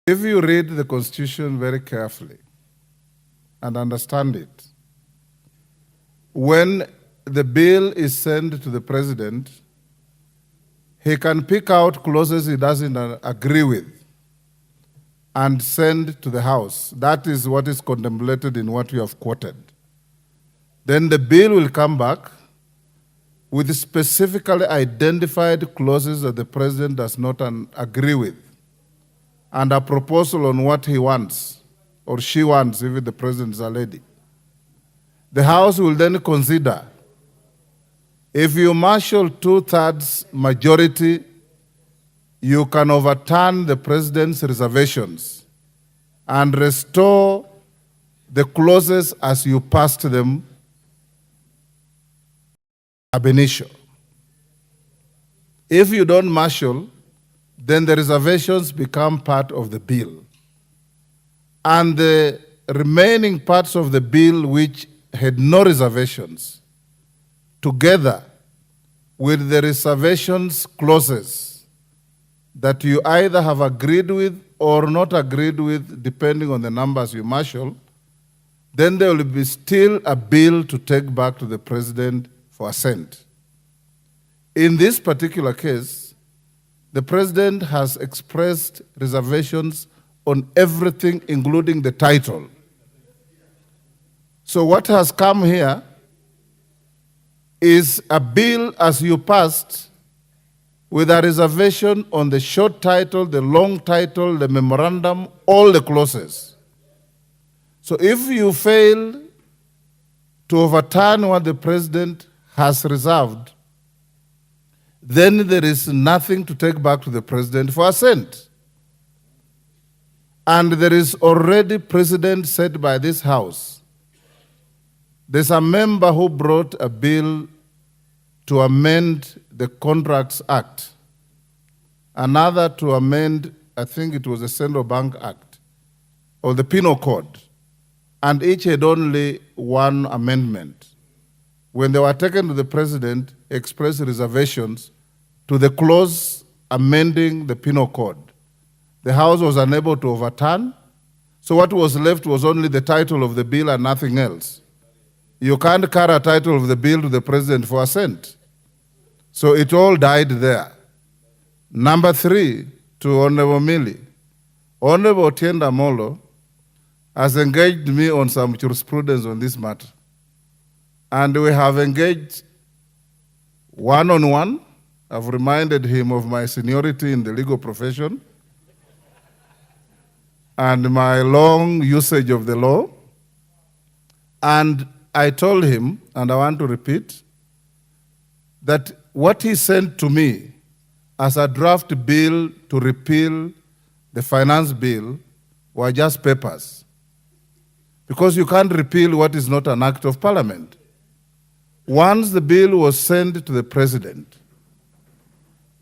If you read the Constitution very carefully and understand it, when the bill is sent to the president, he can pick out clauses he doesn't agree with and send to the House. That is what is contemplated in what you have quoted. Then the bill will come back with specifically identified clauses that the president does not agree with, and a proposal on what he wants, or she wants, if the president is a lady. The House will then consider. If you marshal 2/3 majority, you can overturn the president's reservations and restore the clauses as you passed them ab initio. If you don't marshal, then the reservations become part of the bill. And the remaining parts of the bill which had no reservations, together with the reservations clauses that you either have agreed with or not agreed with, depending on the numbers you marshal, then there will be still a bill to take back to the president for assent. In this particular case, the president has expressed reservations on everything, including the title. So what has come here is a bill as you passed with a reservation on the short title, the long title, the memorandum, all the clauses. So if you fail to overturn what the president has reserved, then there is nothing to take back to the president for assent. And there is already precedent set by this House. There's a member who brought a bill to amend the Contracts Act, another to amend, I think it was the Central Bank Act, or the Penal Code, and each had only one amendment. When they were taken to the president, he expressed reservations to the clause amending the Penal Code. The House was unable to overturn, so what was left was only the title of the bill and nothing else. You can't carry a title of the bill to the president for assent. So it all died there. Number 3, to Honorable Millie. Honorable Otienda Molo has engaged me on some jurisprudence on this matter. And we have engaged one-on-one. I've reminded him of my seniority in the legal profession and my long usage of the law. And I told him, and I want to repeat, that what he sent to me as a draft bill to repeal the finance bill were just papers. Because you can't repeal what is not an act of parliament. Once the bill was sent to the president,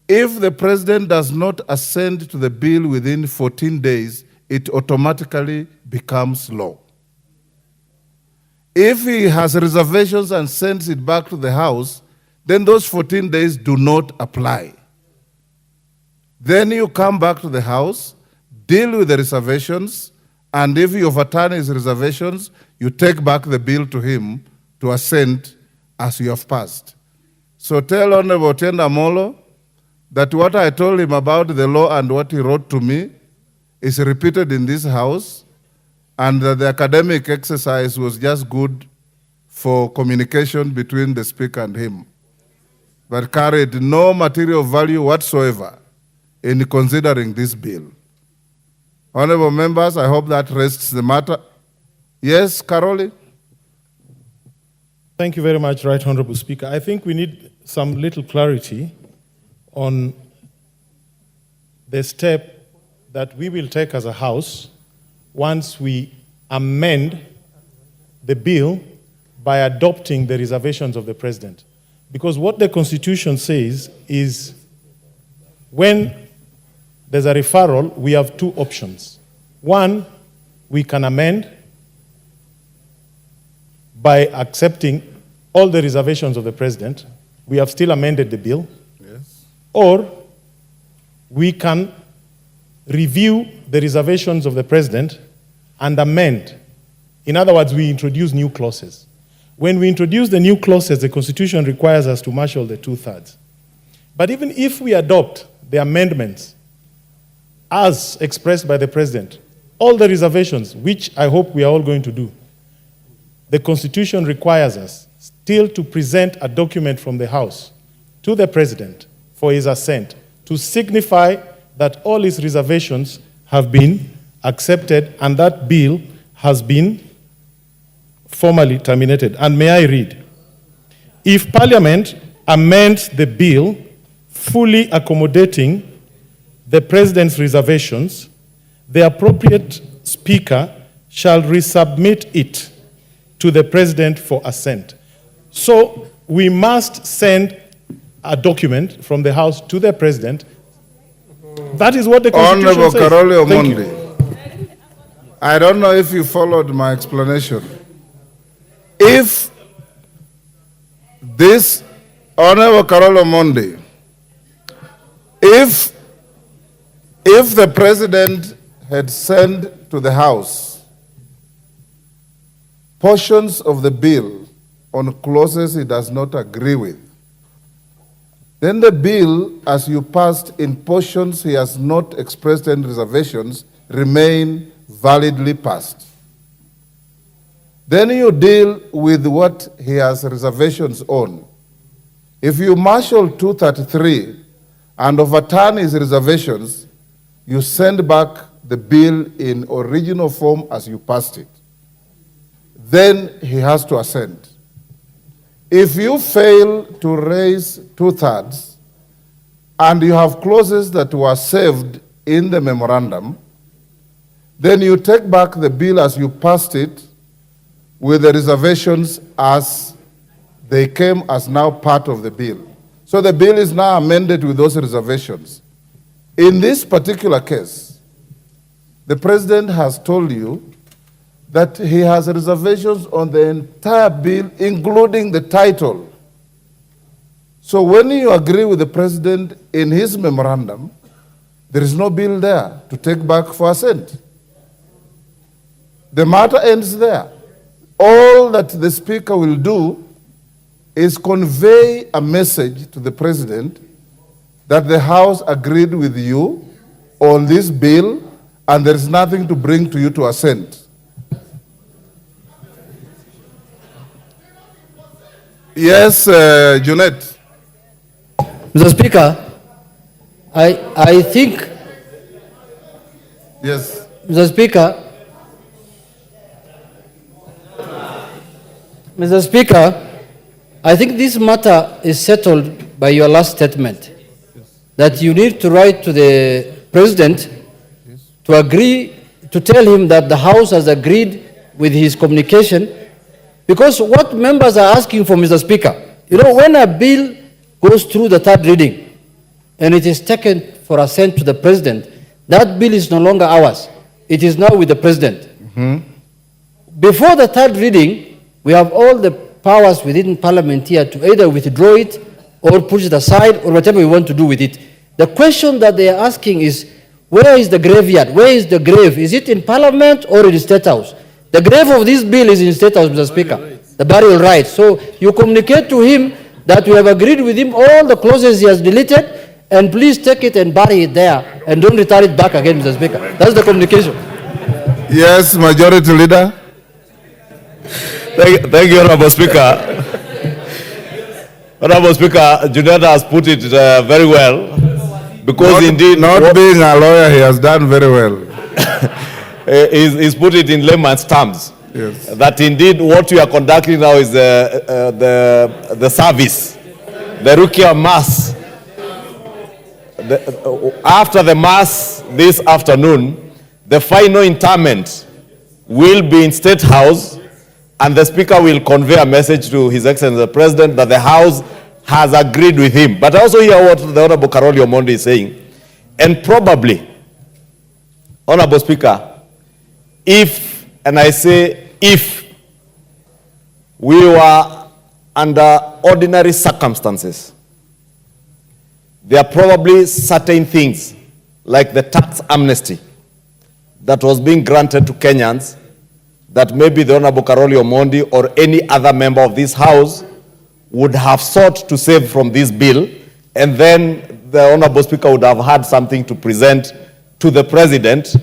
if the president does not assent to the bill within 14 days, it automatically becomes law. If he has reservations and sends it back to the House, then those 14 days do not apply. Then you come back to the House, deal with the reservations, and if you overturn his reservations, you take back the bill to him to assent as you have passed. So tell Honorable Otienda Molo that what I told him about the law and what he wrote to me is repeated in this House, and that the academic exercise was just good for communication between the Speaker and him, but carried no material value whatsoever in considering this bill. Honorable members, I hope that rests the matter. Yes, Caroli? Thank you very much, Right Honorable Speaker. I think we need some little clarity on the step that we will take as a House once we amend the bill by adopting the reservations of the President. Because what the Constitution says is when there's a referral, we have 2 options. One, we can amend by accepting all the reservations of the President. We have still amended the bill. Yes. Or we can review the reservations of the president and amend. In other words, we introduce new clauses. When we introduce the new clauses, the Constitution requires us to marshal the 2/3. But even if we adopt the amendments as expressed by the president, all the reservations, which I hope we are all going to do, the Constitution requires us still to present a document from the House to the president for his assent to signify that all his reservations have been accepted and that bill has been formally terminated. And may I read? If Parliament amends the bill fully accommodating the President's reservations, the appropriate Speaker shall resubmit it to the President for assent. So we must send a document from the House to the President. That is what the Constitution Honorable says. Karoli Thank you. Omondi, I don't know if you followed my explanation. If this, Honorable Karoli Omondi, if the President had sent to the House portions of the bill on clauses he does not agree with, then the bill, as you passed in portions he has not expressed any reservations, remain validly passed. Then you deal with what he has reservations on. If you marshal 233 and overturn his reservations, you send back the bill in original form as you passed it. Then he has to assent. If you fail to raise 2/3 and you have clauses that were saved in the memorandum, then you take back the bill as you passed it with the reservations as they came as now part of the bill. So the bill is now amended with those reservations. In this particular case, the President has told you that he has reservations on the entire bill, including the title. So when you agree with the President in his memorandum, there is no bill there to take back for assent. The matter ends there. All that the Speaker will do is convey a message to the President that the House agreed with you on this bill and there is nothing to bring to you to assent. Yes, Junet. Mr. Speaker, I think, Yes. Mr. Speaker, I think this matter is settled by your last statement, that you need to write to the President to agree, to tell him that the House has agreed with his communication, because what members are asking for, Mr. Speaker, you know, when a bill goes through the third reading and it is taken for assent to the President, that bill is no longer ours. It is now with the President. Before the third reading, we have all the powers within Parliament here to either withdraw it or push it aside or whatever we want to do with it. The question that they are asking is, where is the graveyard? Where is the grave? Is it in Parliament or in the State House? The grave of this bill is in the State House, Mr. Speaker. The burial rights. So you communicate to him that we have agreed with him all the clauses he has deleted, and please take it and bury it there and don't return it back again, Mr. Speaker. That's the communication. Yes, Majority Leader. Thank you, Honorable Speaker. Honorable Speaker, Junetta has put it very well, because Not being a lawyer, he has done very well. he's put it in layman's terms. Yes. That indeed what we are conducting now is the service, the Rukia Mass. After the Mass this afternoon, the final interment will be in State House, and the Speaker will convey a message to His Excellency the President that the House has agreed with him. But I also hear what the Honorable Karoli Omondi is saying. And probably, Honorable Speaker, if, and I say if, we were under ordinary circumstances, there are probably certain things like the tax amnesty that was being granted to Kenyans that maybe the Honorable Karoli Omondi or any other member of this House would have sought to save from this bill, and then the Honorable Speaker would have had something to present to the President,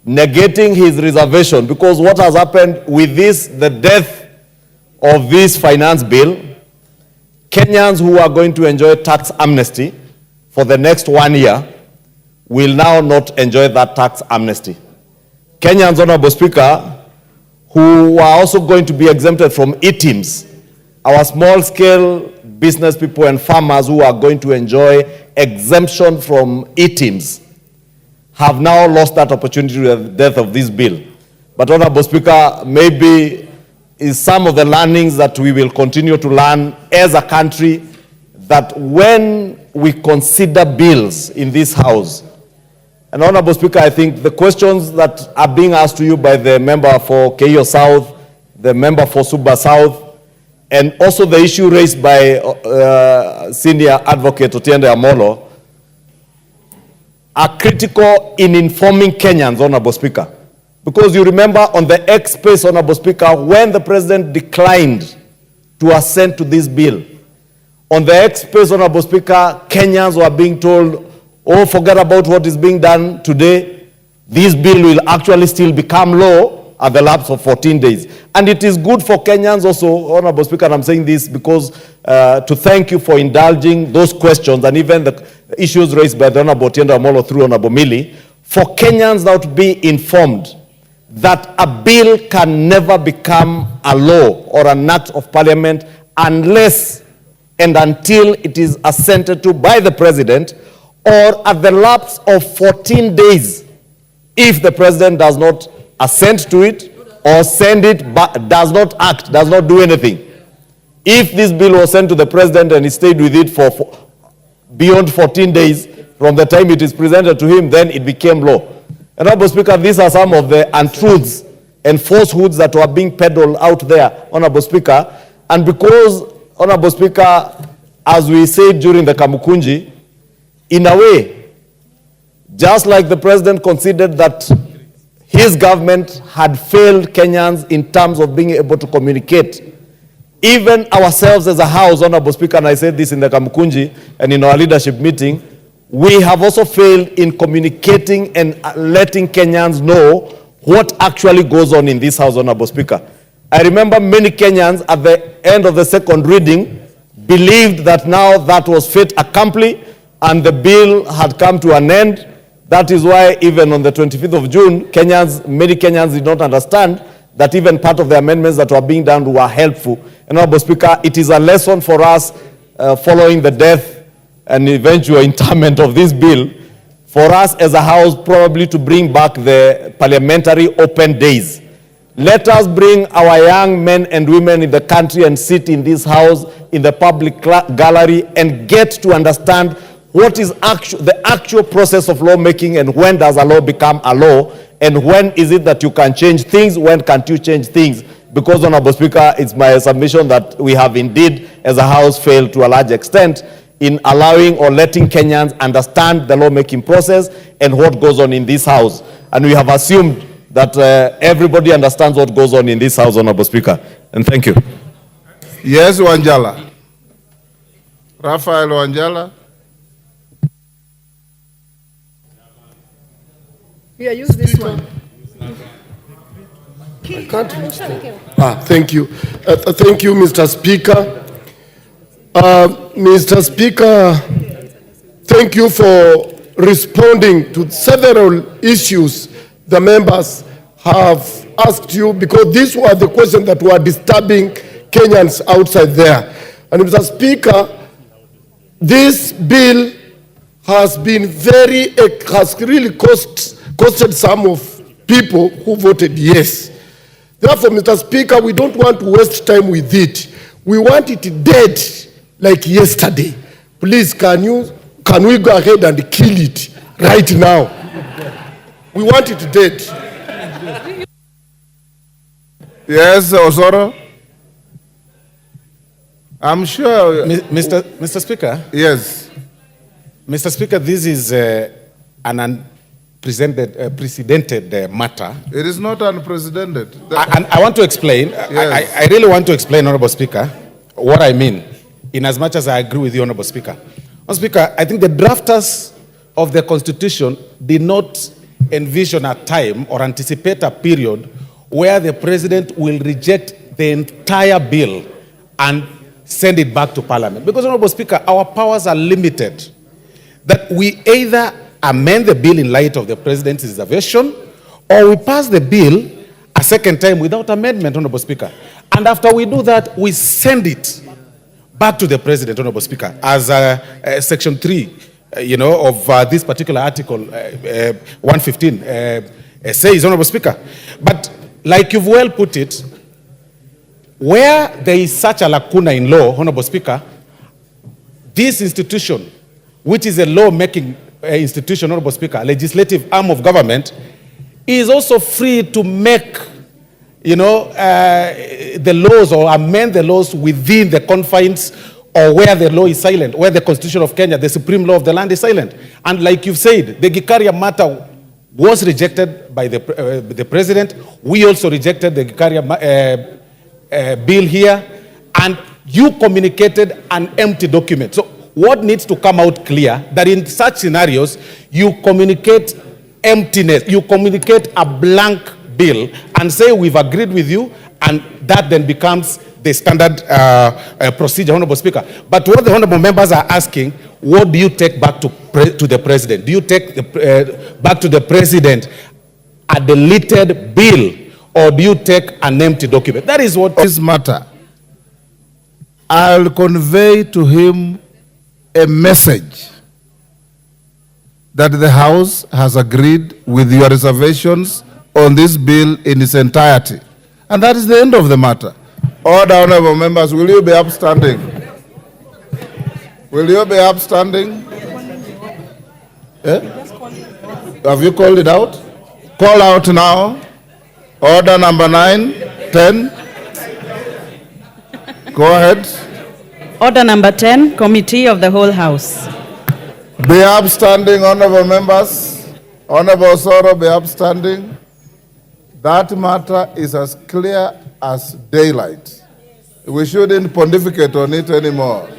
negating his reservation. Because what has happened with this, the death of this finance bill, Kenyans who are going to enjoy tax amnesty for the next 1 year will now not enjoy that tax amnesty. Kenyans, Honorable Speaker, who are also going to be exempted from e-teams, our small-scale business people and farmers who are going to enjoy exemption from e-teams, have now lost that opportunity with the death of this bill. But Honorable Speaker, maybe is some of the learnings that we will continue to learn as a country, that when we consider bills in this House, and Honorable Speaker, I think the questions that are being asked to you by the member for Keio South, the member for Suba South, and also the issue raised by Senior Advocate Otiende Amolo, are critical in informing Kenyans, Honorable Speaker. Because you remember on the X space, Honorable Speaker, when the President declined to assent to this bill, on the X space, Honorable Speaker, Kenyans were being told, oh, forget about what is being done today. This bill will actually still become law at the lapse of 14 days. And it is good for Kenyans also, Honorable Speaker, and I'm saying this because to thank you for indulging those questions and even the issues raised by the Honorable Otiende Amolo through Honorable Millie, for Kenyans now to be informed that a bill can never become a law or an act of parliament unless and until it is assented to by the President, or at the lapse of 14 days, if the President does not assent to it or send it but does not act, does not do anything. If this bill was sent to the President and he stayed with it for beyond 14 days from the time it is presented to him, then it became law. And Honorable Speaker, these are some of the untruths and falsehoods that were being peddled out there, Honorable Speaker. And because, Honorable Speaker, as we said during the Kamukunji, in a way, just like the President considered that his government had failed Kenyans in terms of being able to communicate, even ourselves as a House, Honorable Speaker, and I said this in the Kamukunji and in our leadership meeting, we have also failed in communicating and letting Kenyans know what actually goes on in this House, Honorable Speaker. I remember many Kenyans at the end of the second reading believed that now that was fait accompli and the bill had come to an end. That is why even on the 25th of June, many Kenyans did not understand that even part of the amendments that were being done were helpful. And Honorable Speaker, it is a lesson for us following the death and eventual interment of this bill, for us as a House probably to bring back the parliamentary open days. Let us bring our young men and women in the country and sit in this House, in the public gallery, and get to understand what is the actual process of lawmaking, and when does a law become a law, and when is it that you can change things, when can't you change things? Because, Honorable Speaker, it's my submission that we have indeed, as a House, failed to a large extent in allowing or letting Kenyans understand the lawmaking process and what goes on in this House. And we have assumed that everybody understands what goes on in this House, Honorable Speaker. And thank you. Yes, Wanjala. Raphael Wanjala. Yeah, use this one. Thank you. Thank you, Mr. Speaker. Mr. Speaker, thank you for responding to several issues the members have asked you, because these were the questions that were disturbing Kenyans outside there. And Mr. Speaker, this bill has been has really costed some of people who voted yes. Therefore, Mr. Speaker, we don't want to waste time with it. We want it dead like yesterday. Please, can we go ahead and kill it right now? We want it dead. Yes, Osoro. I'm sure. Mr. Speaker? Yes. Mr. Speaker, this is an unprecedented matter. It is not unprecedented. And I want to explain, Yes. I really want to explain, Honorable Speaker, what I mean, in as much as I agree with you, Honorable Speaker. Honorable Speaker, I think the drafters of the Constitution did not envision a time or anticipate a period where the President will reject the entire bill and send it back to Parliament. Because, Honorable Speaker, our powers are limited. That we either amend the bill in light of the President's reservation, or we pass the bill a second time without amendment, Honorable Speaker. And after we do that, we send it back to the President, Honorable Speaker, as Section 3, of this particular article, 115, says, Honorable Speaker. But like you've well put it, where there is such a lacuna in law, Honorable Speaker, this institution, which is a law-making institution, Honorable Speaker, legislative arm of government, is also free to make, the laws or amend the laws within the confines or where the law is silent, where the Constitution of Kenya, the supreme law of the land, is silent. And like you've said, the Gikaria matter was rejected by the President. We also rejected the Gikaria bill here, and you communicated an empty document. So what needs to come out clear, that in such scenarios, you communicate emptiness, you communicate a blank bill and say, we've agreed with you, and that then becomes the standard procedure, Honorable Speaker. But what the Honorable members are asking, what do you take back to the President? Do you take back to the President a deleted bill, or do you take an empty document? That is what This matter, I'll convey to him a message that the House has agreed with your reservations on this bill in its entirety. And that is the end of the matter. Order, honorable members, will you be upstanding? Will you be upstanding? Have you called it out? Call out now. Order number 9, 10. Go ahead. Order number 10, Committee of the Whole House. Be upstanding, honorable members. Honorable Soro, be upstanding. That matter is as clear as daylight. We shouldn't pontificate on it anymore.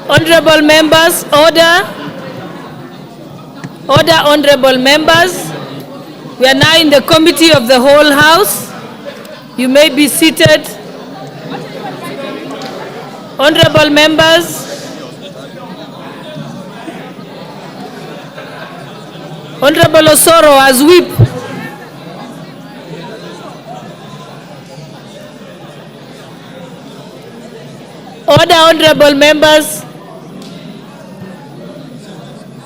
Honorable members, order. Order, honorable members. We are now in the Committee of the Whole House. You may be seated. Honorable members, Honorable Osoro as whip. Order, honorable members.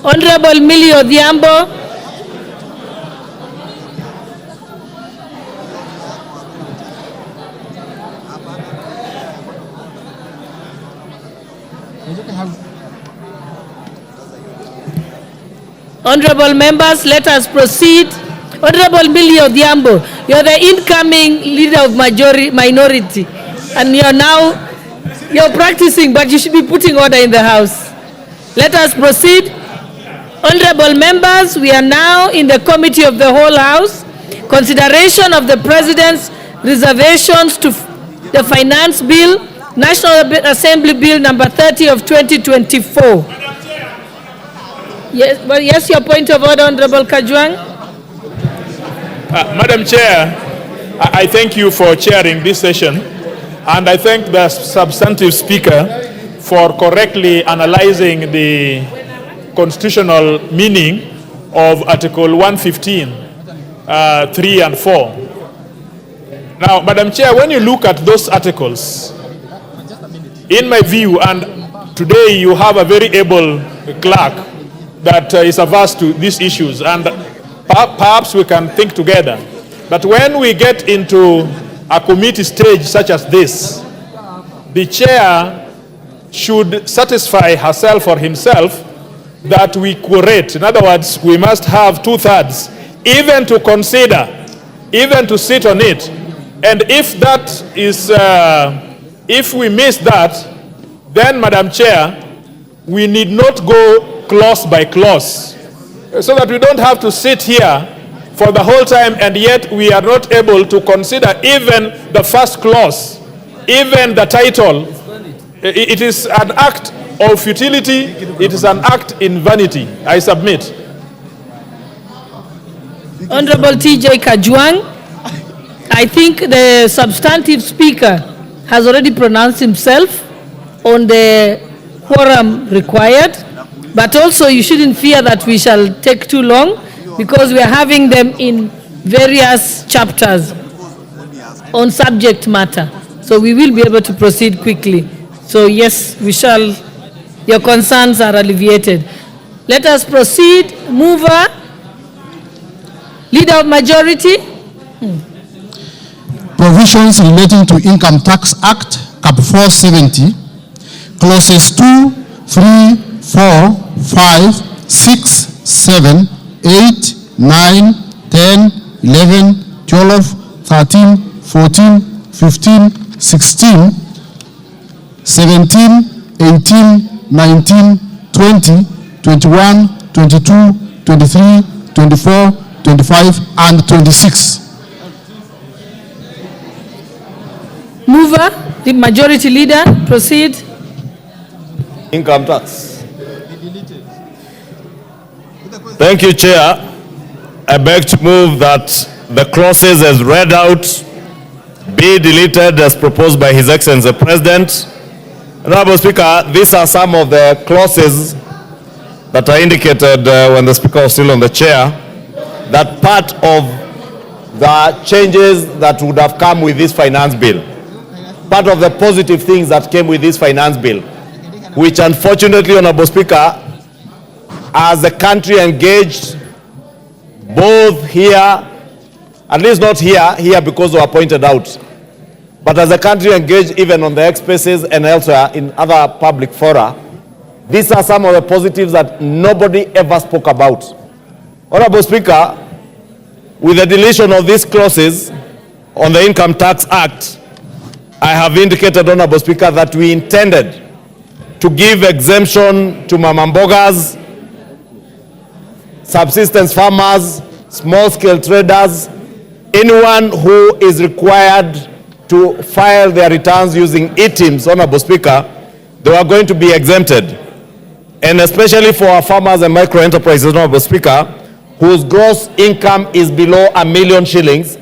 Honorable Millie Odhiambo. Honorable members, let us proceed. Honorable Millie Odhiambo, you're the incoming leader of minority, and you're practicing, but you should be putting order in the House. Let us proceed. Honorable members, we are now in the Committee of the Whole House. Consideration of the President's reservations to the Finance Bill, National Assembly Bill number 30 of 2024. Yes, well, yes, your point of order, Honorable Kajwang. Madam Chair, I thank you for chairing this session, and I thank the substantive speaker for correctly analyzing the constitutional meaning of Article 115, 3 and 4. Now, Madam Chair, when you look at those articles, in my view, and today you have a very able clerk that is averse to these issues, and perhaps we can think together. But when we get into a committee stage such as this, the chair should satisfy herself or himself that we quorate. In other words, we must have 2/3, even to consider, even to sit on it. And if that is, if we miss that, then, Madam Chair, we need not go clause by clause, so that we don't have to sit here for the whole time and yet we are not able to consider even the first clause, even the title. It is an act of futility, it is an act in vanity. I submit. Honorable TJ Kajwang, I think the substantive speaker has already pronounced himself on the quorum required. But also you shouldn't fear that we shall take too long, because we are having them in various chapters on subject matter. So we will be able to proceed quickly. So yes, we shall, your concerns are alleviated. Let us proceed. Mover, Leader of Majority. Provisions relating to Income Tax Act, Cap 470, clauses 2, 3, 4, 5, 6, 7, 8, 9, 10, 11, 12, 13, 14, 15, 16, 17, 18, 19, 20, 21, 22, 23, 24, 25, and 26. Mover, the Majority Leader, proceed. Income tax. Thank you, Chair. I beg to move that the clauses as read out be deleted as proposed by His Excellency the President. Honorable Speaker, these are some of the clauses that are indicated when the Speaker was still on the chair, that part of the changes that would have come with this finance bill, part of the positive things that came with this finance bill, which unfortunately, Honorable Speaker, as the country engaged both here, at least not here because they were pointed out, but as the country engaged even on the X spaces and elsewhere in other public fora, these are some of the positives that nobody ever spoke about. Honorable Speaker, with the deletion of these clauses on the Income Tax Act, I have indicated, Honorable Speaker, that we intended to give exemption to mamambogas, subsistence farmers, small-scale traders, anyone who is required to file their returns using e-teams, Honorable Speaker, they are going to be exempted. And especially for our farmers and micro-enterprises, Honorable Speaker, whose gross income is below 1 million shillings,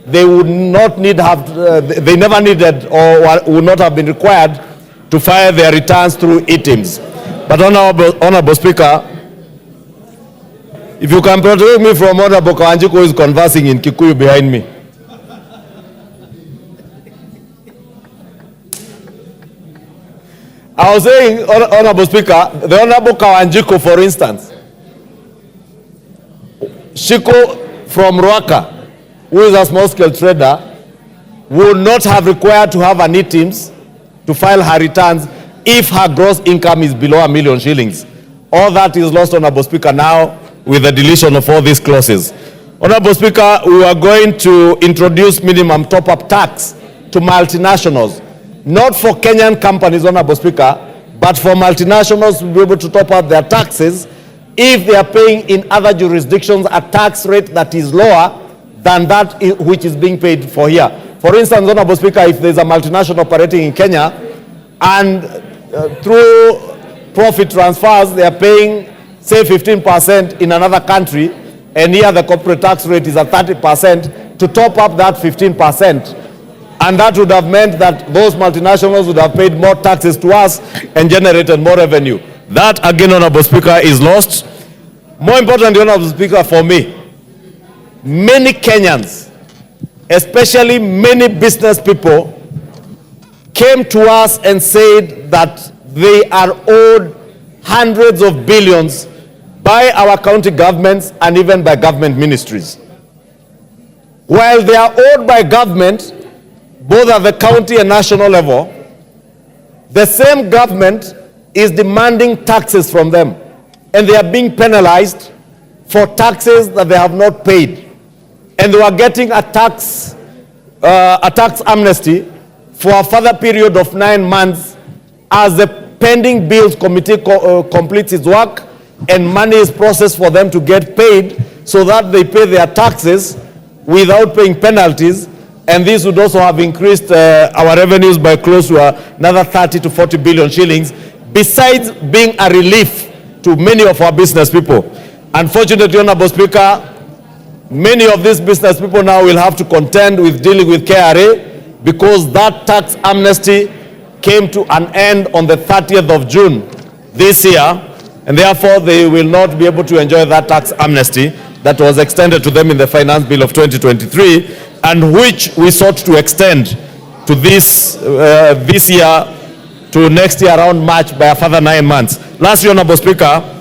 they would not need they never needed or would not have been required to file their returns through e-teams. But Honorable Speaker, if you can protect me from Honorable Kawanjiko who is conversing in Kikuyu behind me. I was saying, Honorable Speaker, the Honorable Kawanjiko, for instance, Shiko from Ruaka, who is a small-scale trader, would not have required to have an e-teams to file her returns if her gross income is below R1 million shillings. All that is lost, Honorable Speaker, now with the deletion of all these clauses. Honorable Speaker, we are going to introduce minimum top-up tax to multinationals, not for Kenyan companies, Honorable Speaker, but for multinationals to be able to top up their taxes if they are paying in other jurisdictions a tax rate that is lower than that which is being paid for here. For instance, Honorable Speaker, if there's a multinational operating in Kenya and through profit transfers they are paying, say, 15% in another country, and here the corporate tax rate is at 30%, to top up that 15%. And that would have meant that those multinationals would have paid more taxes to us and generated more revenue. That, again, Honorable Speaker, is lost. More importantly, Honorable Speaker, for me, many Kenyans, especially many business people, came to us and said that they are owed hundreds of billions by our county governments and even by government ministries. While they are owed by government, both at the county and national level, the same government is demanding taxes from them, and they are being penalized for taxes that they have not paid. And they are getting a tax amnesty for a further period of 9 months as the pending bills committee completes its work and money is processed for them to get paid so that they pay their taxes without paying penalties. And this would also have increased our revenues by close to another 30 to 40 billion shillings, besides being a relief to many of our business people. Unfortunately, Honorable Speaker, many of these business people now will have to contend with dealing with KRA because that tax amnesty came to an end on the 30th of June this year, and therefore they will not be able to enjoy that tax amnesty that was extended to them in the Finance Bill of 2023, and which we sought to extend to this year to next year around March by a further 9 months. Lastly, Honorable Speaker,